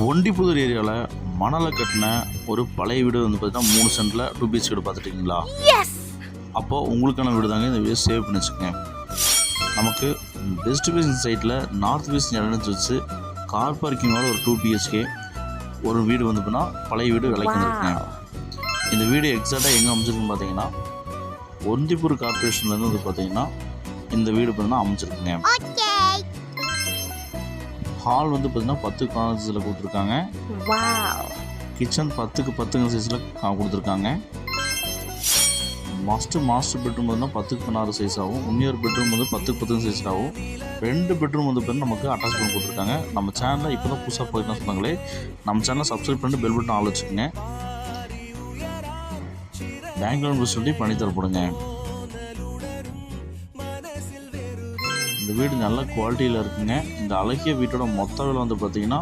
ஒண்டிப்புதூர் ஏரியாவில் மணலை கட்டின ஒரு பழைய வீடு வந்து பார்த்தீங்கன்னா 3 சென்டில் 2 BHK வீடு பார்த்துட்டிங்களா? அப்போது உங்களுக்கான வீடு தாங்க இந்த வீடு சேவ் பண்ணி வச்சுக்கோங்க. நமக்கு வெஸ்ட் ஃபேசிங் சைட்டில் நார்த் ஃபேசிங் இடம் வச்சு கார் பார்க்கிங்கோட ஒரு 2 BHK ஒரு வீடு வந்து பார்த்தீங்கன்னா பழைய வீடு விலைக்கு வந்துருக்குங்க. இந்த வீடு எக்ஸாக்டாக எங்கே அமைச்சிருக்குன்னு பார்த்தீங்கன்னா ஒண்டிப்புதூர் கார்பரேஷன்லேருந்து வந்து பார்த்தீங்கன்னா இந்த வீடு பார்த்தீங்கன்னா அமைச்சிருக்குங்க. ஹால் வந்து பார்த்தீங்கன்னா 10 கார்னர் சைஸில் கொடுத்துருக்காங்க. கிச்சன் 10க்கு 10 சைஸில் கொடுத்துருக்காங்க. மாஸ்டர் பெட்ரூம் வந்து 10க்கு 16 சைஸ் ஆகும். இன்னொரு பெட்ரூம் வந்து 10க்கு 10 சைஸில் ஆகும். 2 பெட்ரூம் வந்து பார்த்தீங்கன்னா நமக்கு அட்டாச் பண்ணி கொடுத்துருக்காங்க. நம்ம சேனலில் இப்போ தான் புதுசாக போயிருந்தா சொன்னாங்களே, நம்ம சேனலை சப்ஸ்கிரைப் பண்ணிட்டு பெல் பட்டன் ஆள் வச்சுக்கோங்க. பேங்க் லோன் ஃபெசிலிட்டி பண்ணி தரப்படுங்க. இந்த வீடு நல்ல குவாலிட்டியில் இருக்குங்க. இந்த அழகிய வீட்டோட மொத்த விலை வந்து பார்த்தீங்கன்னா